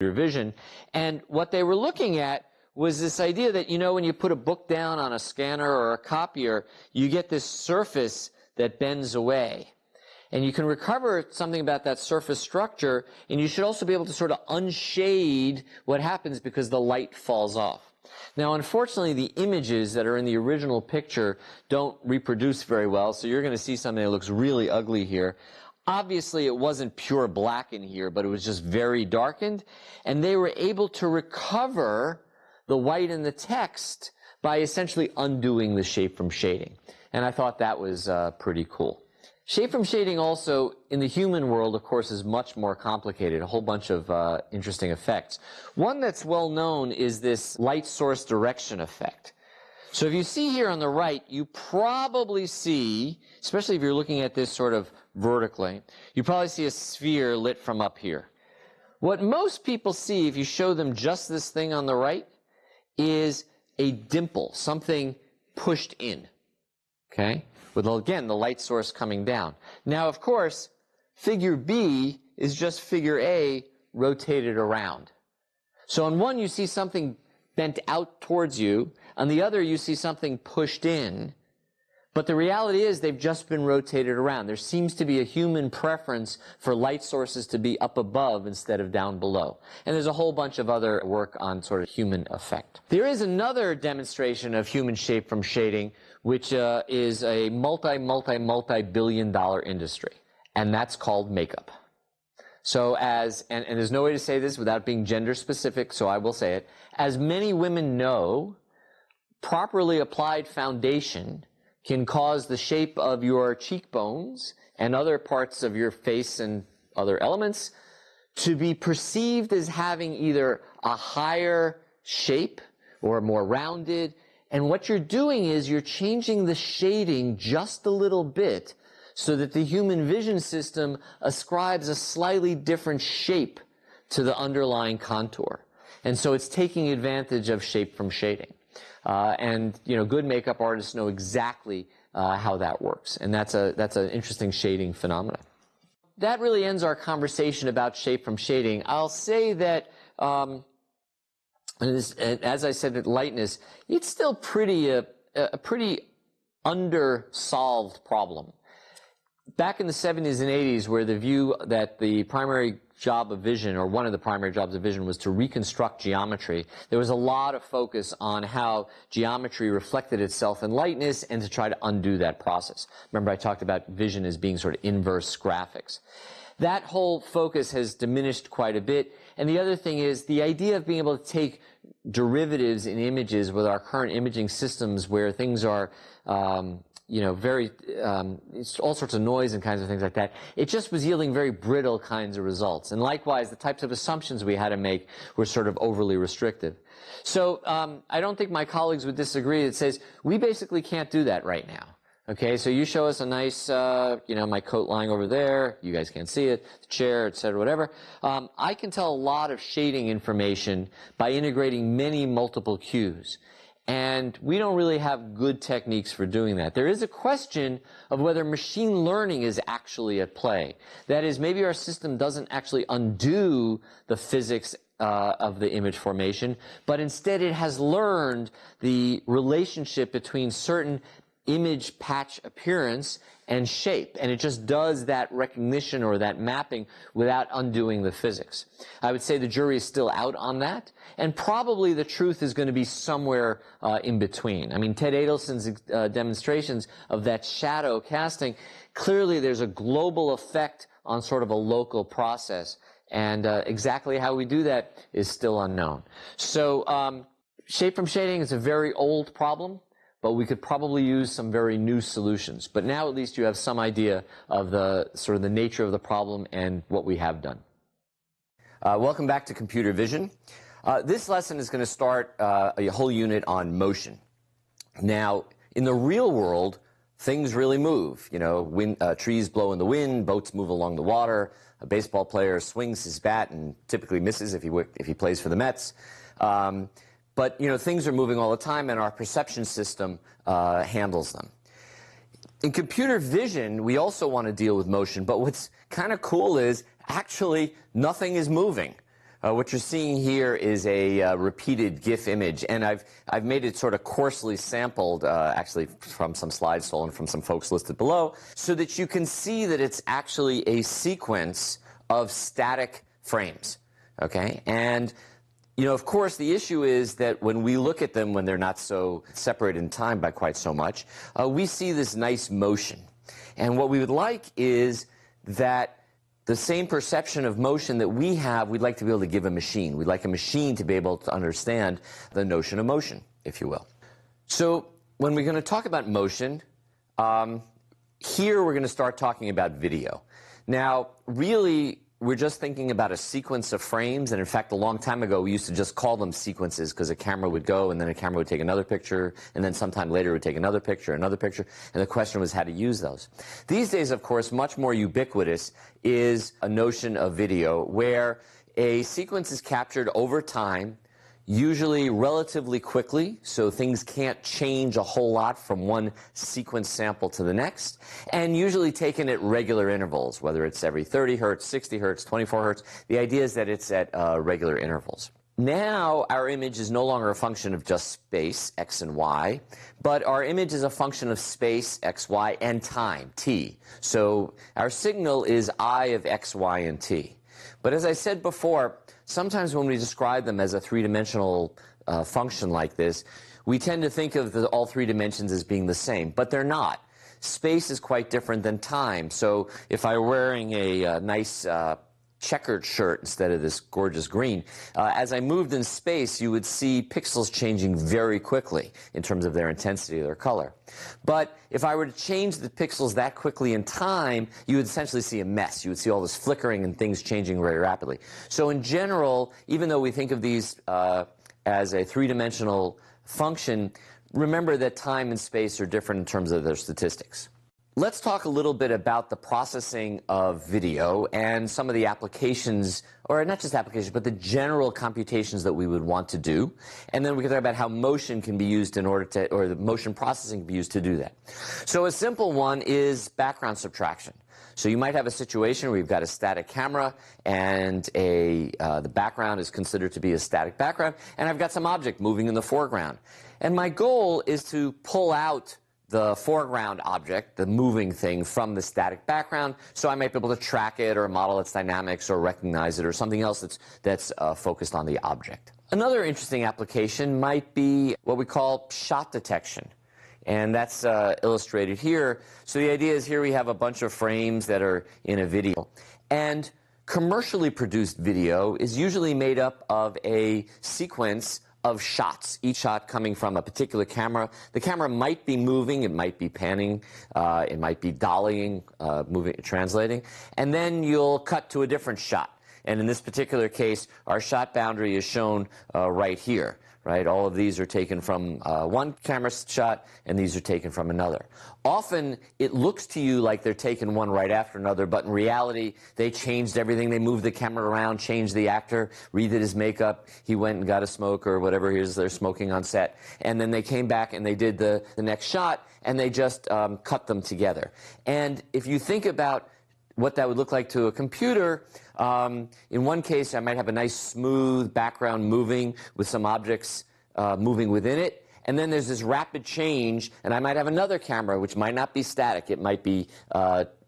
vision. And what they were looking at was this idea that, when you put a book down on a scanner or a copier, you get this surface that bends away. And you can recover something about that surface structure, and you should also be able to sort of unshade what happens because the light falls off. Now, unfortunately, the images that are in the original picture don't reproduce very well, so you're going to see something that looks really ugly here. Obviously, it wasn't pure black in here, but it was just very darkened, and they were able to recover the white in the text by essentially undoing the shape from shading. And I thought that was pretty cool. Shape from shading also, in the human world, of course, is much more complicated, a whole bunch of interesting effects. One that's well known is this light source direction effect. So if you see here on the right, you probably see, especially if you're looking at this sort of vertically, you probably see a sphere lit from up here. What most people see, if you show them just this thing on the right, is a dimple, something pushed in, okay? With, again, the light source coming down. Now, of course, figure B is just figure A rotated around. So on one, you see something bent out towards you. On the other, you see something pushed in. But the reality is they've just been rotated around. There seems to be a human preference for light sources to be up above instead of down below. And there's a whole bunch of other work on sort of human effect. There is another demonstration of human shape from shading, which is a multi-billion-dollar industry. And that's called makeup. So and there's no way to say this without being gender specific, so I will say it. As many women know, properly applied foundation can cause the shape of your cheekbones and other parts of your face and other elements to be perceived as having either a higher shape or more rounded. And what you're doing is you're changing the shading just a little bit so that the human vision system ascribes a slightly different shape to the underlying contour. And so it's taking advantage of shape from shading. And good makeup artists know exactly how that works, and that's an interesting shading phenomenon. That really ends our conversation about shape from shading. I'll say that, as I said, with lightness, it's still a pretty undersolved problem. Back in the 70s and 80s, where the view that the primary job of vision, or one of the primary jobs of vision, was to reconstruct geometry, there was a lot of focus on how geometry reflected itself in lightness and to try to undo that process. Remember, I talked about vision as being sort of inverse graphics. That whole focus has diminished quite a bit. And the other thing is the idea of being able to take derivatives in images with our current imaging systems, where things are all sorts of noise and kinds of things like that. It just was yielding very brittle kinds of results. And likewise, the types of assumptions we had to make were sort of overly restrictive. So I don't think my colleagues would disagree. It says we basically can't do that right now. Okay, so you show us a nice, my coat lying over there. You guys can't see it, the chair, etc., whatever. I can tell a lot of shading information by integrating many multiple cues. And we don't really have good techniques for doing that. There is a question of whether machine learning is actually at play. That is, maybe our system doesn't actually undo the physics of the image formation, but instead it has learned the relationship between certain image patch appearance and shape, and it just does that recognition or that mapping without undoing the physics. I would say the jury is still out on that, and probably the truth is going to be somewhere in between. I mean, Ted Adelson's demonstrations of that shadow casting, clearly there's a global effect on sort of a local process, and exactly how we do that is still unknown. So shape from shading is a very old problem, but we could probably use some very new solutions. But now at least you have some idea of the sort of the nature of the problem and what we have done. Welcome back to Computer Vision. This lesson is going to start a whole unit on motion. Now, in the real world, things really move. Trees blow in the wind, boats move along the water, a baseball player swings his bat and typically misses if he plays for the Mets. But, things are moving all the time, and our perception system handles them. In computer vision, we also want to deal with motion, but what's kind of cool is actually nothing is moving. What you're seeing here is a repeated GIF image, and I've made it sort of coarsely sampled, actually from some slides stolen from some folks listed below, so that you can see that it's actually a sequence of static frames, okay? And, you know, of course, the issue is that when we look at them, when they're not so separated in time by quite so much, we see this nice motion. And what we would like is that the same perception of motion that we have, we'd like to be able to give a machine. We'd like a machine to be able to understand the notion of motion, if you will. So when we're going to talk about motion, here we're going to start talking about video. Now, really, we're just thinking about a sequence of frames, and in fact, a long time ago, we used to just call them sequences because a camera would go, and then a camera would take another picture, and then sometime later it would take another picture, and the question was how to use those. These days, of course, much more ubiquitous is a notion of video where a sequence is captured over time, usually relatively quickly, so things can't change a whole lot from one sequence sample to the next, and usually taken at regular intervals, whether it's every 30 hertz, 60 hertz, 24 hertz. The idea is that it's at regular intervals. Now, our image is no longer a function of just space, x and y, but our image is a function of space, x, y, and time, t. So our signal is I of x, y, and t. But as I said before, sometimes when we describe them as a three-dimensional function like this, we tend to think of all three dimensions as being the same, but they're not. Space is quite different than time. So if I were wearing a nice checkered shirt instead of this gorgeous green, as I moved in space, you would see pixels changing very quickly in terms of their intensity or their color. But if I were to change the pixels that quickly in time, you would essentially see a mess. You would see all this flickering and things changing very rapidly. So in general, even though we think of these as a three-dimensional function, remember that time and space are different in terms of their statistics. Let's talk a little bit about the processing of video and some of the applications, or not just applications, but the general computations that we would want to do. And then we can talk about how motion can be used in order to, or the motion processing can be used to do that. So a simple one is background subtraction. So you might have a situation where you've got a static camera and the background is considered to be a static background, and I've got some object moving in the foreground. And my goal is to pull out the foreground object, the moving thing, from the static background, so I might be able to track it or model its dynamics or recognize it or something else that's focused on the object. Another interesting application might be what we call shot detection, and that's illustrated here. So the idea is here we have a bunch of frames that are in a video, and commercially produced video is usually made up of a sequence of shots, each shot coming from a particular camera. The camera might be moving, it might be panning, it might be dollying, moving, translating, and then you'll cut to a different shot. And in this particular case, our shot boundary is shown right here. Right? All of these are taken from one camera shot, and these are taken from another. Often, it looks to you like they're taken one right after another, but in reality, they changed everything. They moved the camera around, changed the actor, redid his makeup, he went and got a smoke or whatever it is they're smoking on set, and then they came back and they did the next shot, and they just cut them together. And if you think about what that would look like to a computer, in one case I might have a nice smooth background moving with some objects moving within it, and then there's this rapid change, and I might have another camera which might not be static, it might be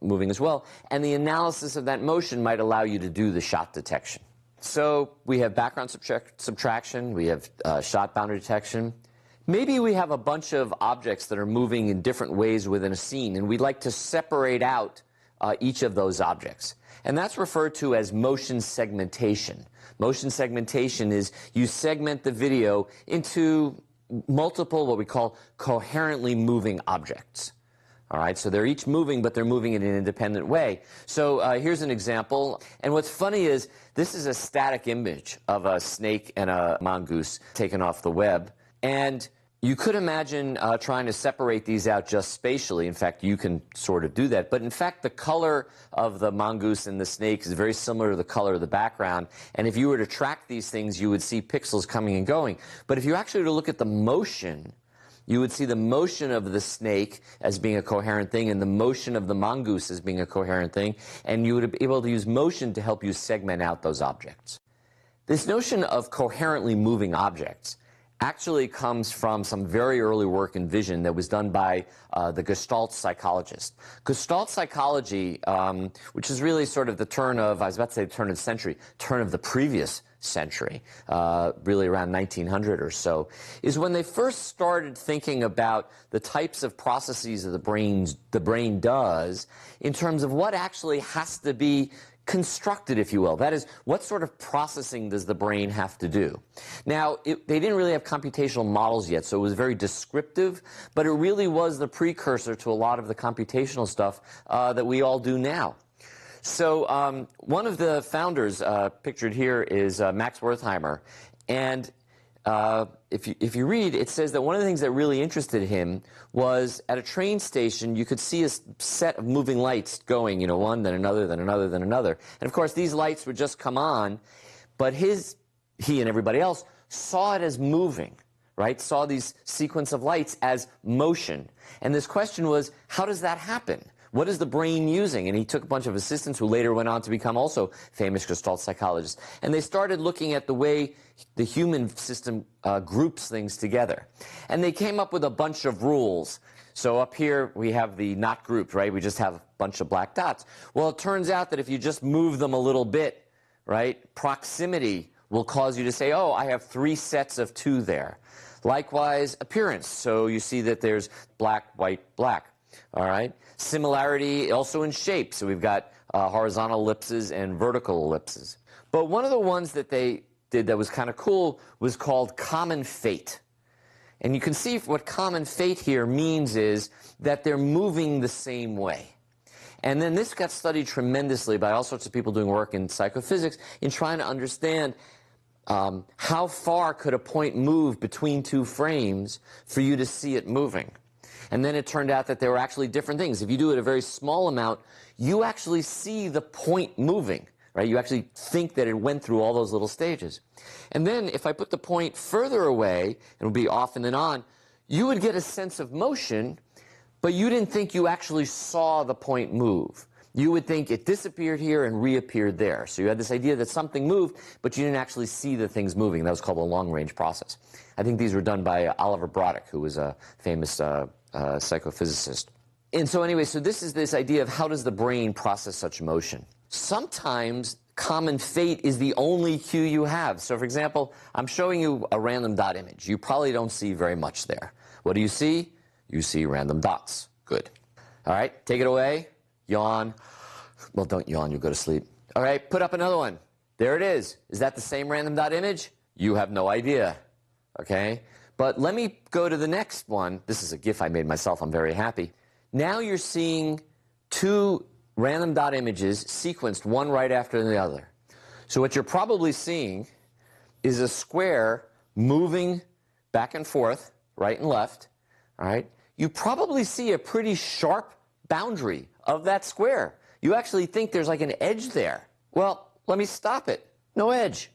moving as well, and the analysis of that motion might allow you to do the shot detection. So we have background subtraction, we have shot boundary detection. Maybe we have a bunch of objects that are moving in different ways within a scene, and we'd like to separate out each of those objects. And that's referred to as motion segmentation. Motion segmentation is you segment the video into multiple, what we call coherently moving objects. All right, so they're each moving, but they're moving in an independent way. So here's an example. And what's funny is this is a static image of a snake and a mongoose taken off the web. And you could imagine trying to separate these out just spatially. In fact, you can sort of do that. But in fact, the color of the mongoose and the snake is very similar to the color of the background. And if you were to track these things, you would see pixels coming and going. But if you actually were to look at the motion, you would see the motion of the snake as being a coherent thing and the motion of the mongoose as being a coherent thing. And you would be able to use motion to help you segment out those objects. This notion of coherently moving objects actually comes from some very early work in vision that was done by the Gestalt psychologist. Gestalt psychology, which is really sort of the turn of, I was about to say the turn of the century, turn of the previous century, really around 1900 or so, is when they first started thinking about the types of processes that the brain does in terms of what actually has to be constructed, if you will. That is, what sort of processing does the brain have to do? Now, they didn't really have computational models yet, so it was very descriptive, but it really was the precursor to a lot of the computational stuff that we all do now. So one of the founders pictured here is Max Wertheimer, and if you read, it says that one of the things that really interested him was at a train station you could see a set of moving lights going, one, then another, then another, then another. And of course these lights would just come on, but he and everybody else saw it as moving, right? Saw these sequence of lights as motion. And this question was, how does that happen? What is the brain using? And he took a bunch of assistants who later went on to become also famous Gestalt psychologists. And they started looking at the way the human system groups things together. And they came up with a bunch of rules. So up here we have the not grouped, right? We just have a bunch of black dots. Well, it turns out that if you just move them a little bit, right, proximity will cause you to say, oh, I have 3 sets of 2 there. Likewise, appearance. So you see that there's black, white, black. All right. Similarity also in shape. So we've got horizontal ellipses and vertical ellipses. But one of the ones that they did that was kind of cool was called common fate. And you can see what common fate here means is that they're moving the same way. And then this got studied tremendously by all sorts of people doing work in psychophysics in trying to understand how far could a point move between 2 frames for you to see it moving. And then it turned out that there were actually different things. If you do it a very small amount, you actually see the point moving, right? You actually think that it went through all those little stages. And then if I put the point further away, it would be off and then on, you would get a sense of motion, but you didn't think you actually saw the point move. You would think it disappeared here and reappeared there. So you had this idea that something moved, but you didn't actually see the things moving. That was called a long-range process. I think these were done by Oliver Bobick, who was a famous psychophysicist. And so anyway, so this is this idea of how does the brain process such motion. Sometimes common fate is the only cue you have. So for example, I'm showing you a random dot image. You probably don't see very much there. What do you see? You see random dots. Good. All right, take it away. Yawn. Well, don't yawn, you'll go to sleep. All right, put up another one. There it is. Is that the same random dot image? You have no idea. Okay? But let me go to the next one. This is a GIF I made myself. I'm very happy. Now you're seeing 2 random dot images sequenced one right after the other. So what you're probably seeing is a square moving back and forth, right and left. All right? You probably see a pretty sharp boundary of that square. You actually think there's like an edge there. Well, let me stop it. No edge.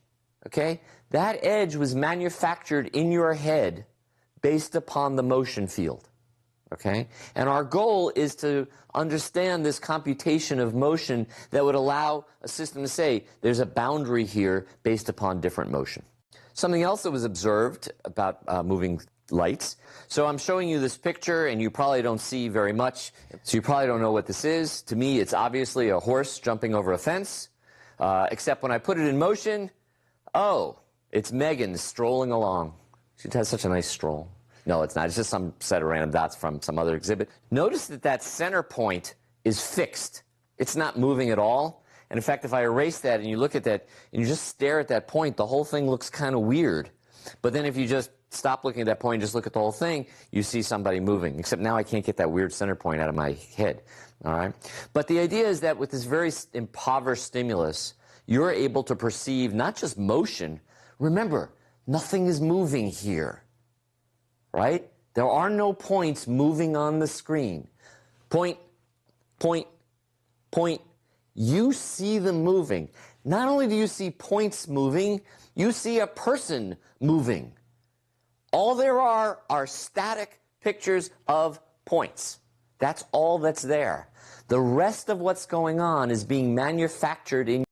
Okay? That edge was manufactured in your head based upon the motion field. Okay? And our goal is to understand this computation of motion that would allow a system to say there's a boundary here based upon different motion. Something else that was observed about moving lights. So I'm showing you this picture and you probably don't see very much, so you probably don't know what this is. To me, it's obviously a horse jumping over a fence, except when I put it in motion, oh, it's Megan strolling along. She has such a nice stroll. No, it's not. It's just some set of random dots from some other exhibit. Notice that that center point is fixed. It's not moving at all. And in fact, if I erase that and you look at that and you just stare at that point, the whole thing looks kind of weird. But then if you just stop looking at that point and just look at the whole thing, you see somebody moving. Except now I can't get that weird center point out of my head. All right? But the idea is that with this very impoverished stimulus, you're able to perceive not just motion. Remember, nothing is moving here. Right? There are no points moving on the screen. Point, point, point. You see them moving. Not only do you see points moving, you see a person moving. All there are static pictures of points. That's all that's there. The rest of what's going on is being manufactured in